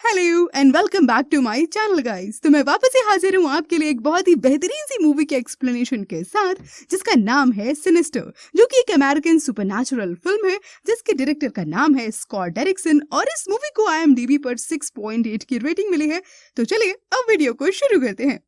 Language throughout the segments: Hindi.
Hello and welcome back to my channel guys. तो मैं वापस से हाजिर हूँ आपके लिए एक बहुत ही बेहतरीन सी मूवी के एक्सप्लेनेशन के साथ, जिसका नाम है सिनिस्टर, जो कि एक अमेरिकन सुपरनैचुरल फिल्म है जिसके डायरेक्टर का नाम है स्कॉट डेरिक्सन और इस मूवी को IMDb पर 6.8 की रेटिंग मिली है। तो चलिए अब वीडियो को शुरू करते हैं।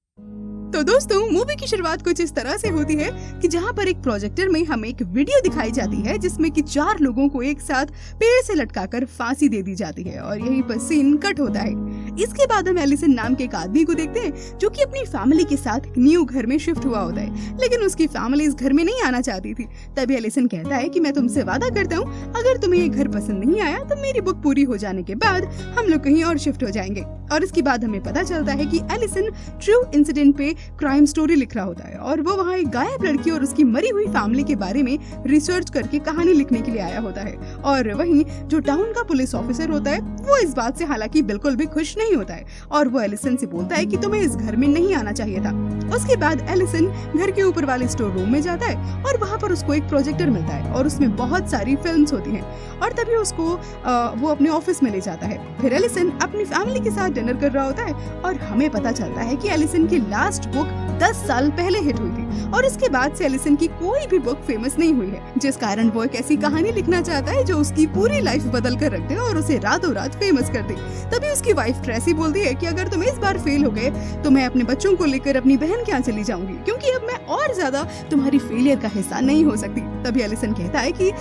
तो दोस्तों, मूवी की शुरुआत कुछ इस तरह से होती है कि जहां पर एक प्रोजेक्टर में हमें एक वीडियो दिखाई जाती है जिसमें कि 4 लोगों को एक साथ पेड़ से लटकाकर फांसी दे दी जाती है और यहीं पर सीन कट होता है। इसके बाद हम एलिसन नाम के एक आदमी को देखते हैं जो कि अपनी फैमिली के साथ एक न्यू घर में शिफ्ट हुआ होता है, लेकिन उसकी फैमिली इस घर में नहीं आना चाहती थी। तभी एलिसन कहता है कि मैं तुमसे वादा करता हूँ, अगर तुम्हें ये घर पसंद नहीं आया तो मेरी बुक पूरी हो जाने के बाद हम लोग कहीं और शिफ्ट हो जाएंगे। और इसके बाद हमें पता चलता है कि एलिसन ट्रू इंसिडेंट पे क्राइम स्टोरी लिख रहा होता है और वो वहाँ एक गायब लड़की और उसकी मरी हुई फैमिली के बारे में रिसर्च करके कहानी लिखने के लिए आया होता है। और वहीं जो टाउन का पुलिस ऑफिसर होता है वो इस बात से हालांकि बिल्कुल भी खुश नहीं होता है और वो एलिसन से बोलता है कि तुम्हें इस घर में नहीं आना चाहिए था। उसके बाद एलिसन घर के ऊपर वाले स्टोर रूम में जाता है और वहाँ पर उसको एक प्रोजेक्टर मिलता है और उसमें बहुत सारी फिल्म्स होती हैं और तभी उसको वो अपने ऑफिस में ले जाता है। फिर एलिसन अपनी फैमिली के साथ डिनर कर रहा होता है और हमें पता चलता है कि एलिसन की लास्ट बुक 10 साल पहले हिट हुई थी और इसके बाद से एलिसन की कोई भी बुक फेमस नहीं हुई है, जिस कारण वो एक ऐसी कहानी लिखना चाहता है जो उसकी पूरी लाइफ बदल कर रख दे और उसे रातों रात फेमस कर दे। तभी उसकी वाइफ ट्रेसी बोलती है कि अगर तुम इस बार फेल हो गए तो मैं अपने बच्चों को लेकर अपनी बहन के यहाँ चली जाऊंगी, क्योंकि अब मैं और ज्यादा तुम्हारी फेलियर का हिस्सा नहीं हो सकती। तभी एलिसन कहता है कि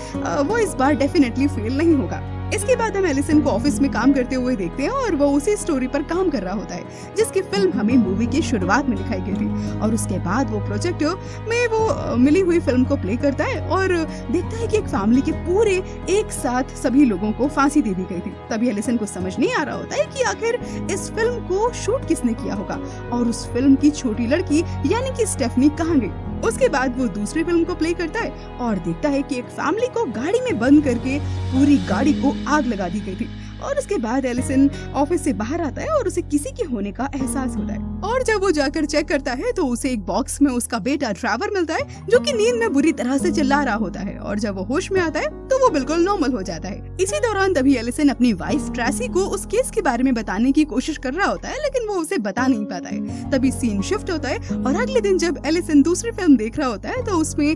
वो इस बार डेफिनेटली फेल नहीं होगा। इसके बाद हम एलिसन को ऑफिस में काम करते हुए देखते हैं और वो उसी स्टोरी पर काम कर रहा होता है जिसकी फिल्म हमें मूवी की शुरुआत में दिखाई गई थी। और उसके बाद वो प्रोजेक्टर में वो मिली हुई फिल्म को प्ले करता है और देखता है कि एक फैमिली के पूरे एक साथ सभी लोगों को फांसी दे दी गई थी। तभी एलिसन को समझ नहीं आ रहा होता है कि आखिर इस फिल्म को शूट किसने किया होगा और उस फिल्म की छोटी लड़की यानी कि स्टेफनी कहाँ गई। उसके बाद वो दूसरी फिल्म को प्ले करता है और देखता है कि एक फैमिली को गाड़ी में बंद करके पूरी गाड़ी को आग लगा दी गई थी। और उसके बाद एलिसन ऑफिस से बाहर आता है और उसे किसी के होने का एहसास होता है और जब वो जाकर चेक करता है तो उसे एक बॉक्स में उसका बेटा ट्रेवर मिलता है जो कि नींद में बुरी तरह से चिल्ला रहा होता है और जब वो होश में आता है तो वो बिल्कुल नॉर्मल हो जाता है। इसी दौरान तभी एलिसन अपनी वाइफ ट्रेसी को उस केस के बारे में बताने की कोशिश कर रहा होता है, लेकिन वो उसे बता नहीं पाता है। तभी सीन शिफ्ट होता है और अगले दिन जब एलिसन दूसरी फिल्म देख रहा होता है तो उसमें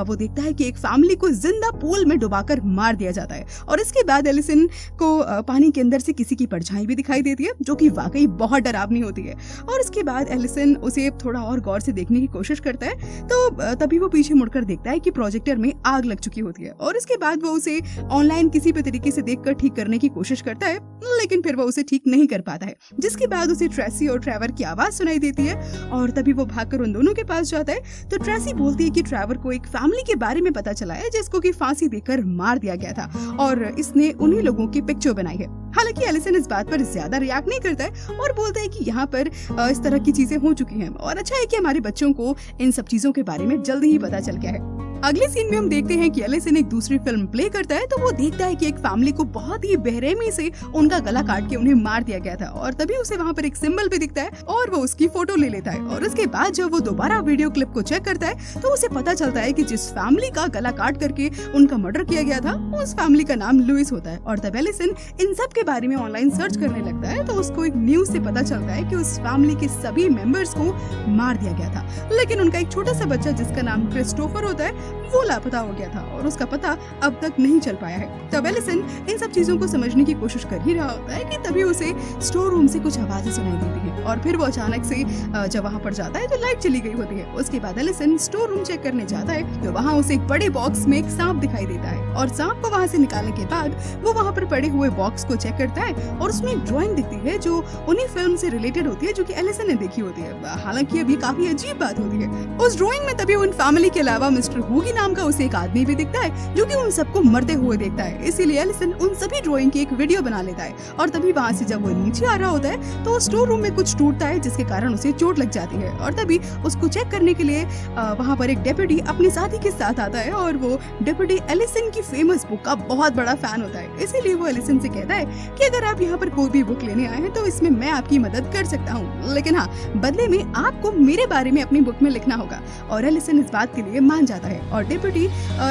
वो देखता है कि एक फैमिली को जिंदा पूल में डुबाकर मार दिया जाता है और इसके बाद एलिसन को पानी के अंदर से किसी की परछाई भी दिखाई देती है जो कि वाकई बहुत डरावनी होती है। और इसके बाद एलिसन उसे थोड़ा और गौर से देखने की कोशिश करता है तो तभी वो पीछे मुड़कर देखता है कि प्रोजेक्टर में आग लग चुकी होती है और इसके बाद वो उसे ऑनलाइन किसी भी तरीके से देखकर ठीक करने की कोशिश करता है, लेकिन फिर वो उसे ठीक नहीं कर पाता है। जिसके बाद उसे ट्रेसी और ट्रेवर की आवाज सुनाई देती है और तभी वो भागकर उन दोनों के पास जाता है तो ट्रेसी बोलती है कि ट्रेवर को एक फैमिली के बारे में पता चला है जिसको कि फांसी देकर मार दिया गया था और इसने उन्हीं लोगों की पिक्चर बनाई है। हालांकि एलिसन इस बात पर ज्यादा रिएक्ट नहीं करता है और बोलता है कि यहाँ पर इस तरह की चीजें हो चुकी हैं और अच्छा है कि हमारे बच्चों को इन सब चीजों के बारे में जल्दी ही पता चल गया है। अगले सीन में हम देखते हैं कि एलिसन एक दूसरी फिल्म प्ले करता है तो वो देखता है कि एक फैमिली को बहुत ही बेरहमी से उनका गला काट के उन्हें मार दिया गया था और तभी उसे वहाँ पर एक सिंबल भी दिखता है और वो उसकी फोटो ले लेता है। और उसके बाद जब वो दोबारा वीडियो क्लिप को चेक करता है तो उसे पता चलता है कि जिस फैमिली का गला काट करके उनका मर्डर किया गया था उस फैमिली का नाम लुइस होता है। और तब एलिसन इन सब के बारे में ऑनलाइन सर्च करने लगता है तो उसको एक न्यूज से पता चलता है कि उस फैमिली के सभी मेंबर्स को मार दिया गया था, लेकिन उनका एक छोटा सा बच्चा जिसका नाम क्रिस्टोफर होता है वो लापता हो गया था और उसका पता अब तक नहीं चल पाया है। तब एलिसन इन सब चीजों को समझने की कोशिश कर ही रहा होता है कि तभी उसे स्टोर रूम से कुछ आवाजें सुनाई देती है और फिर वो अचानक से जब वहाँ पर जाता है तो लाइट चली गई होती है। उसके बाद एलिसन स्टोर रूम चेक करने जाता है तो वहाँ उसे एक बड़े बॉक्स में एक सांप दिखाई देता है और सांप को वहाँ से निकालने के बाद वो वहाँ पर पड़े हुए बॉक्स को चेक करता है और उसमें एक ड्राइंग दिखती है जो उन्हीं फिल्म से रिलेटेड होती है जो कि एलिसन ने देखी होती है। हालांकि अभी काफी अजीब बात होती है, उस ड्राइंग में तभी उन फैमिली के अलावा मिस्टर हुगी नाम का उसे एक आदमी भी दिखता है जो कि उन सबको मरते हुए देखता है। इसीलिए एलिसन उन सभी ड्राइंग की एक वीडियो बना लेता है और तभी वहाँ से जब वो नीचे आ रहा होता है तो स्टोर रूम में कुछ टूटता है जिसके कारण उसे चोट लग जाती है और तभी उसको चेक करने के लिए वहाँ पर एक डेप्यूटी अपने साथी के साथ आता है और वो डेप्यूटी एलिसन की फेमस बुक का बहुत बड़ा फैन होता है। इसीलिए वो एलिसन से कहता है कि अगर आप यहाँ पर कोई भी बुक लेने आए हैं तो इसमें मैं आपकी मदद कर सकता हूँ, लेकिन हाँ बदले में आपको मेरे बारे में अपनी बुक में लिखना होगा। और एलिसन इस बात के लिए मान जाता है और डिप्टी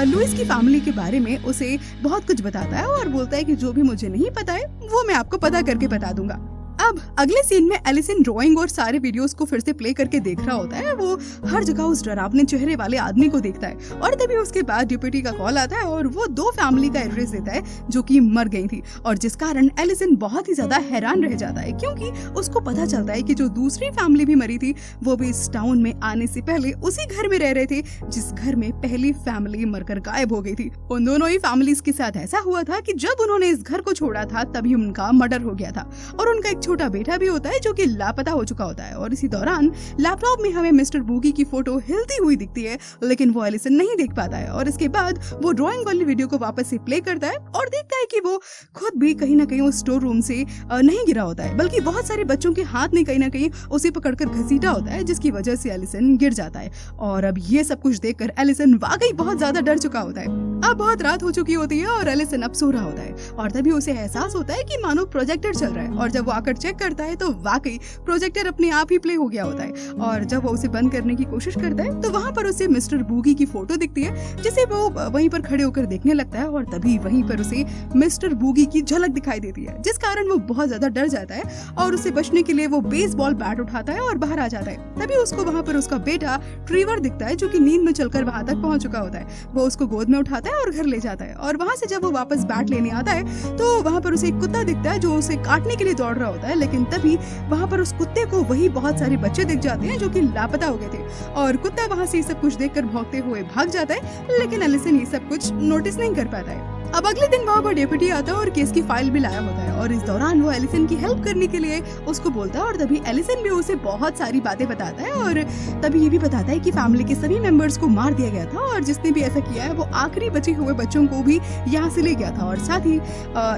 लुइस की फैमिली के बारे में उसे बहुत कुछ बताता है और बोलता है कि जो भी मुझे नहीं पता है वो मैं आपको पता करके बता दूंगा। अब अगले सीन में एलिसन ड्राइंग और सारे वीडियोस को फिर से प्ले करके देख रहा होता है। वो हर जगह उस डरावने चेहरे वाले आदमी को देखता है और तभी उसके बाद डिप्टी का कॉल आता है और वो 2 फैमिली का एड्रेस देता है जो कि मर गई थी, और जिस कारण एलिसन बहुत ही ज्यादा हैरान रह जाता है क्योंकि उसको पता चलता है कि जो दूसरी फैमिली भी मरी थी वो भी इस टाउन में आने से पहले उसी घर में रह रहे थे जिस घर में पहली फैमिली मरकर गायब हो गई थी। उन दोनों ही फैमिलीज के साथ ऐसा हुआ था कि जब उन्होंने इस घर को छोड़ा था तभी उनका मर्डर हो गया था और उनका एक छोटा बेटा भी होता है जो कि लापता हो चुका होता है। और इसी दौरान लैपटॉप में हमें मिस्टर बूगी की फोटो हिलती हुई दिखती है, लेकिन वो एलिसन नहीं देख पाता है। और इसके बाद वो ड्राइंग वाली वीडियो को वापस से प्ले करता है और देखता है कि वो खुद भी कहीं ना कहीं उस स्टोर रूम से नहीं गिरा होता है, बल्कि बहुत सारे बच्चों के हाथ ने कहीं ना कहीं उसे पकड़कर घसीटा होता है, जिसकी वजह से एलिसन गिर जाता है। और अब ये सब कुछ देखकर एलिसन वाकई बहुत ज्यादा डर चुका होता है। अब बहुत रात हो चुकी होती है और एलिसन अब सो रहा होता है और तभी उसे एहसास होता है कि मानो प्रोजेक्टर चल रहा है, और जब वो आकर चेक करता है तो वाकई प्रोजेक्टर अपने आप ही प्ले हो गया होता है। और जब वो उसे बंद करने की कोशिश करता है तो वहाँ पर उसे मिस्टर बूगी की फोटो दिखती है, जिसे वो वहीं पर खड़े होकर देखने लगता है और तभी वहीं पर उसे मिस्टर बूगी की झलक दिखाई देती है, जिस कारण वो बहुत ज्यादा डर जाता है और उसे बचने के लिए वो बेसबॉल बैट उठाता है और बाहर आ जाता है। तभी उसको वहाँ पर उसका बेटा ट्रीवर दिखता है जो कि नींद में चलकर वहाँ तक पहुँच चुका होता है। वो उसको गोद में उठाता है और घर ले जाता है और वहाँ से जब वो वापस बैट लेने आता है तो वहाँ पर उसे एक कुत्ता दिखता है जो उसे काटने के लिए दौड़ रहा होता है, लेकिन तभी वहाँ पर उस कुत्ते को वही बहुत सारे बच्चे दिख जाते हैं जो कि लापता हो गए थे और कुत्ता वहाँ से सब कुछ देखकर भौंकते हुए भाग जाता है, लेकिन एलिसन ये सब कुछ नोटिस नहीं कर पाता है। अब अगले दिन वहाँ पर डेप्यूटी आता है और केस की फाइल भी लाया होता है और इस दौरान वो एलिसन की हेल्प करने के लिए उसको बोलता है और तभी एलिसन भी उसे बहुत सारी बातें बताता है और तभी ये भी बताता है कि फैमिली के सभी मेंबर्स को मार दिया गया था और जिसने भी ऐसा किया है वो आखिरी बचे हुए बच्चों को भी यहाँ से ले गया था। और साथ ही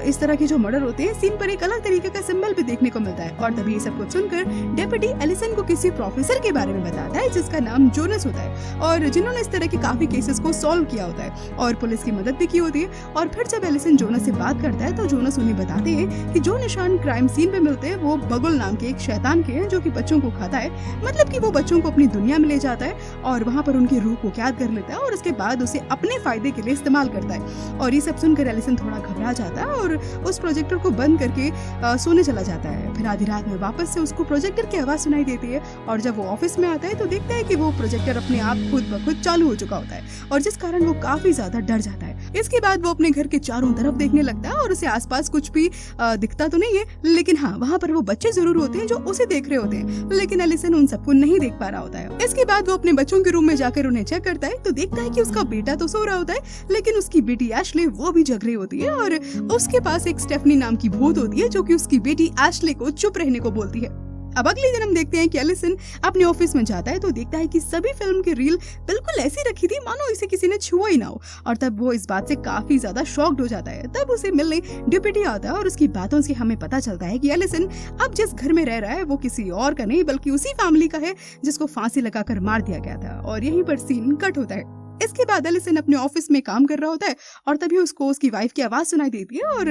इस तरह के जो मर्डर होते हैं सीन पर एक अलग तरीके का सिंबल भी देखने को मिलता है। और तभी ये सब कुछ सुनकर डेप्यूटी एलिसन को किसी प्रोफेसर के बारे में बताता है जिसका नाम जोनस होता है और जिन्होंने इस तरह के काफी केसेस को सॉल्व किया होता है और पुलिस की मदद भी की होती है। और फिर जब एलिसन जोनस से बात करता है तो जोनस उन्हें बताते हैं कि जो निशान क्राइम सीन पे मिलते हैं वो बगुल नाम के एक शैतान के हैं जो कि बच्चों को खाता है, मतलब कि वो बच्चों को अपनी दुनिया में ले जाता है और वहाँ पर उनकी रूह को कैद कर लेता है और उसके बाद उसे अपने फायदे के लिए इस्तेमाल करता है। और ये सब सुनकर एलिसन थोड़ा घबरा जाता है और उस प्रोजेक्टर को बंद करके सोने चला जाता है। फिर आधी रात में वापस से उसको प्रोजेक्टर की आवाज सुनाई देती है और जब वो ऑफिस में आता है तो देखता है कि वो प्रोजेक्टर अपने आप खुद ब खुद चालू हो चुका होता है और जिस कारण वो काफी ज्यादा डर जाता है। इसके बाद वो अपने घर के चारों तरफ देखने लगता है और उसे आसपास कुछ भी दिखता तो नहीं है, लेकिन हाँ वहाँ पर वो बच्चे जरूर होते हैं जो उसे देख रहे होते हैं, लेकिन एलिसन उन सबको नहीं देख पा रहा होता है। इसके बाद वो अपने बच्चों के रूम में जाकर उन्हें चेक करता है तो देखता है कि उसका बेटा तो सो रहा होता है, लेकिन उसकी बेटी एशले वो भी जग रही होती है और उसके पास एक स्टेफनी नाम की भूत होती है जो कि उसकी बेटी एशले को चुप रहने को बोलती है। अब अगले दिन हम देखते हैं कि एलिसन अपने ऑफिस में जाता है तो देखता है कि सभी फिल्म की रील बिल्कुल ऐसी रखी थी मानो इसे किसी ने छुआ ही ना हो और तब वो इस बात से काफी ज्यादा शॉक्ड हो जाता है। तब उसे मिलने डिप्टी आता है और उसकी बातों से हमें पता चलता है कि एलिसन अब जिस घर में रह रहा है वो किसी और का नहीं बल्कि उसी फैमिली का है जिसको फांसी लगाकर मार दिया गया था। और यहीं पर सीन कट होता है। इसके बाद एलिसन अपने ऑफिस में काम कर रहा होता है और तभी उसको उसकी वाइफ की आवाज सुनाई देती है और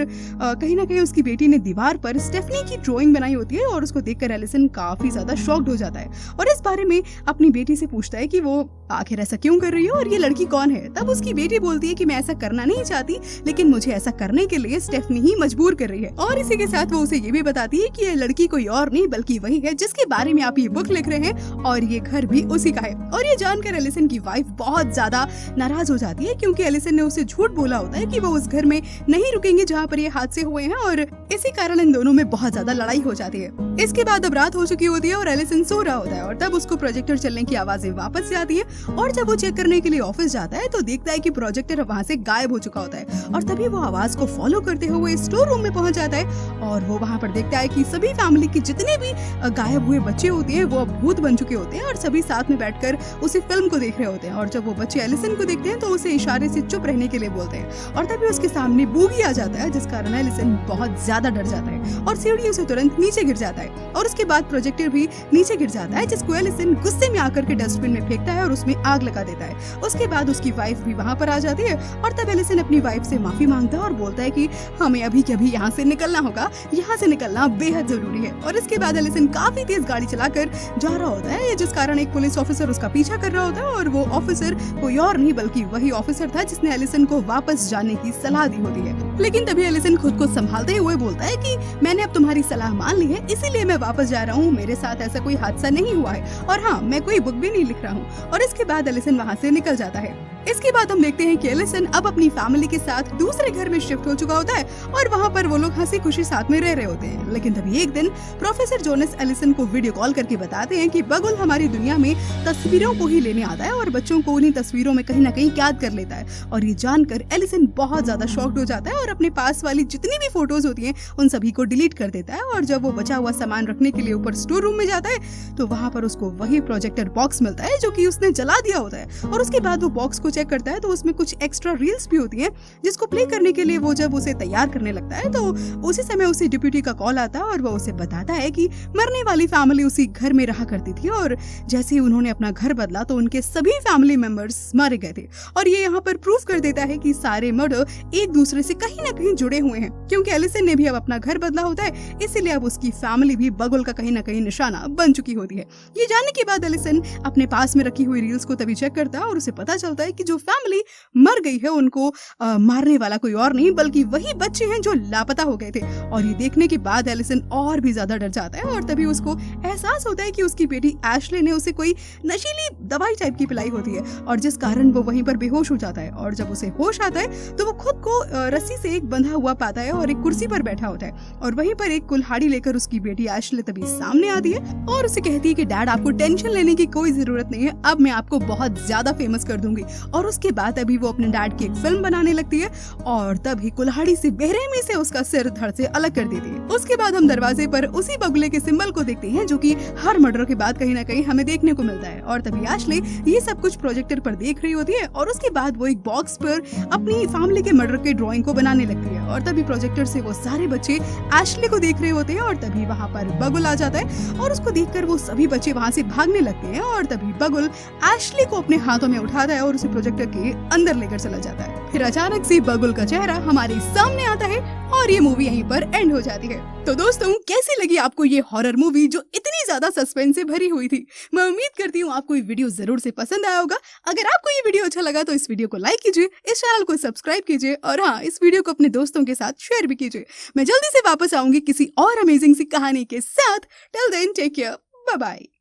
कहीं ना कहीं उसकी बेटी ने दीवार पर स्टेफनी की ड्राइंग बनाई होती है और उसको देखकर एलिसन काफी ज्यादा शॉक्ड हो जाता है और इस बारे में अपनी बेटी से पूछता है कि वो आखिर ऐसा क्यों कर रही है और ये लड़की कौन है। तब उसकी बेटी बोलती है कि मैं ऐसा करना नहीं चाहती, लेकिन मुझे ऐसा करने के लिए स्टेफनी ही मजबूर कर रही है। और इसी के साथ वो उसे ये भी बताती है कि ये लड़की कोई और नहीं बल्कि वही है जिसके बारे में आप ये बुक लिख रहे हैं और ये घर भी उसी का है। और ये जानकर एलिसन की वाइफ बहुत ज्यादा नाराज हो जाती है क्योंकि एलिसन ने उसे झूठ बोला होता है कि वो उस घर में नहीं रुकेंगे जहाँ पर ये हादसे हुए हैं और इसी कारण इन दोनों में बहुत ज्यादा लड़ाई हो जाती है। इसके बाद अब रात हो चुकी होती है और एलिसन सो रहा होता है और तब उसको प्रोजेक्टर चलने की आवाजें वापस से आती है और जब वो चेक करने के लिए ऑफिस जाता है तो देखता है कि प्रोजेक्टर वहाँ से गायब हो चुका होता है और तभी वो आवाज को फॉलो करते हुए स्टोर रूम में पहुंच जाता है और वो वहाँ पर देखता है कि सभी फैमिली के जितने भी गायब हुए बच्चे होते हैं वो भूत बन चुके होते हैं और सभी साथ में बैठकर उसी फिल्म को देख रहे होते हैं। और जब वो बच्चे एलिसन को देखते हैं तो उसे इशारे से चुप रहने के लिए बोलते हैं और तभी उसके सामने बूगी आ जाता है जिस कारण एलिसन बहुत ज्यादा डर जाता है और सीढ़ियों से तुरंत नीचे गिर जाता है और उसके बाद प्रोजेक्टर भी नीचे गिर जाता है जिसको एलिसन गुस्से में आकर के डस्टबिन में फेंकता है और उसमें आग लगा देता है। उसके बाद उसकी वाइफ भी वहाँ पर आ जाती है और तब एलिसन अपनी वाइफ से माफी मांगता है और बोलता है कि हमें अभी के अभी यहाँ से निकलना होगा, यहाँ से निकलना बेहद जरूरी है। और इसके बाद एलिसन काफी तेज गाड़ी चलाकर जा रहा होता है जिस कारण एक पुलिस ऑफिसर उसका पीछा कर रहा होता है और वो ऑफिसर कोई और नहीं बल्कि वही ऑफिसर था जिसने एलिसन को वापस जाने की सलाह दी होती है। लेकिन तभी एलिसन खुद को संभालते हुए बोलता है कि मैंने अब तुम्हारी सलाह मान ली है, इसीलिए मैं वापस जा रहा हूँ, मेरे साथ ऐसा कोई हादसा नहीं हुआ है और हाँ, मैं कोई बुक भी नहीं लिख रहा हूँ। और इसके बाद एलिसन वहाँ से निकल जाता है। इसके बाद हम देखते हैं कि एलिसन अब अपनी फैमिली के साथ दूसरे घर में शिफ्ट हो चुका होता है और वहाँ पर वो लोग हंसी खुशी साथ में रह रहे होते हैं। लेकिन तभी एक दिन प्रोफेसर जोनस एलिसन को वीडियो कॉल करके बताते हैं कि बगुल हमारी दुनिया में तस्वीरों को ही लेने आता है और बच्चों को उन्हीं तस्वीरों में कहीं ना कहीं कैद कर लेता है। और ये जानकर एलिसन बहुत ज्यादा शॉक्ड हो जाता है और अपने पास वाली जितनी भी फोटोज होती हैं उन सभी को डिलीट कर देता है। और जब वो बचा हुआ सामान रखने के लिए ऊपर स्टोर रूम में जाता है तो वहाँ पर उसको वही प्रोजेक्टर बॉक्स मिलता है जो कि उसने जला दिया होता है। और उसके बाद वो बॉक्स को चेक करता है तो उसमें कुछ एक्स्ट्रा रील्स भी होती हैं जिसको प्ले करने के लिए वो जब उसे तैयार करने लगता है तो उसी समय उसे डिप्यूटी का कॉल आता है और वो उसे बताता है कि मरने वाली फैमिली उसी घर में रहा करती थी और जैसे ही उन्होंने अपना घर बदला तो उनके सभी फैमिली मेंबर्स मारे गए थे। और ये यहाँ पर प्रूफ कर देता है कि सारे मर्डर एक दूसरे से कहीं ना कहीं जुड़े हुए हैं, क्योंकि एलिसन ने भी अब अपना घर बदला होता है, इसीलिए अब उसकी फैमिली भी बगुल का कहीं ना कहीं निशाना बन चुकी होती है। ये जानने के बाद एलिसन अपने पास में रखी हुई रील्स को तभी चेक करता है और उसे पता चलता है कि जो फैमिली मर गई है उनको मारने वाला कोई और नहीं बल्कि वही बच्चे हैं जो लापता हो गए थे। और ये देखने के बाद एलिसन और भी ज्यादा डर जाता है और तभी उसको एहसास होता है कि उसकी बेटी एशले ने उसे कोई नशीली दवाई टाइप की पिलाई होती है और जिस कारण वो वहीं पर बेहोश हो जाता है। और जब उसे होश आता है तो वो खुद को रस्सी से एक बंधा हुआ पाता है और एक कुर्सी पर बैठा होता है और वहीं पर एक कुल्हाड़ी लेकर उसकी बेटी एशले तभी सामने आती है और उसे कहती है कि डैड आपको टेंशन लेने की कोई जरूरत नहीं है, अब मैं आपको बहुत ज्यादा फेमस कर दूंगी। और उसके बाद अभी वो अपने डैड की एक फिल्म बनाने लगती है और तभी कुल्हाड़ी से बेरहमी से उसका सिर धड़ से अलग कर देती है। उसके बाद हम दरवाजे पर उसी बगुले के सिंबल को देखते हैं जो कि हर मर्डर के बाद कहीं ना कहीं हमें देखने को मिलता है। और तभी एशले ये सब कुछ प्रोजेक्टर पर देख रही होती है और उसके बाद वो एक बॉक्स पर अपनी फैमिली के मर्डर के ड्राइंग को बनाने लगती है और तभी प्रोजेक्टर से वो सारे बच्चे एशले को देख रहे होते हैं और तभी वहाँ पर बगुल आ जाता है और उसको देखकर वो सभी बच्चे वहाँ से भागने लगते हैं और तभी बगुल एशले को अपने हाथों में उठाता है और उसे प्रोजेक्टर के अंदर लेकर चला जाता है। फिर अचानक से बगुल का चेहरा हमारे सामने आता है और ये मूवी यहीं पर एंड हो जाती है। तो दोस्तों, कैसी लगी आपको ये हॉरर मूवी जो इतनी ज्यादा सस्पेंस से भरी हुई थी? मैं उम्मीद करती हूँ आपको ये वीडियो जरूर से पसंद आया होगा। अगर आपको ये वीडियो अच्छा लगा तो इस वीडियो को लाइक कीजिए, इस चैनल को सब्सक्राइब कीजिए और हाँ, इस वीडियो को अपने दोस्तों के साथ शेयर भी कीजिए। मैं जल्दी से वापस आऊंगी किसी और अमेजिंग सी कहानी के साथ। Till then take care, bye bye.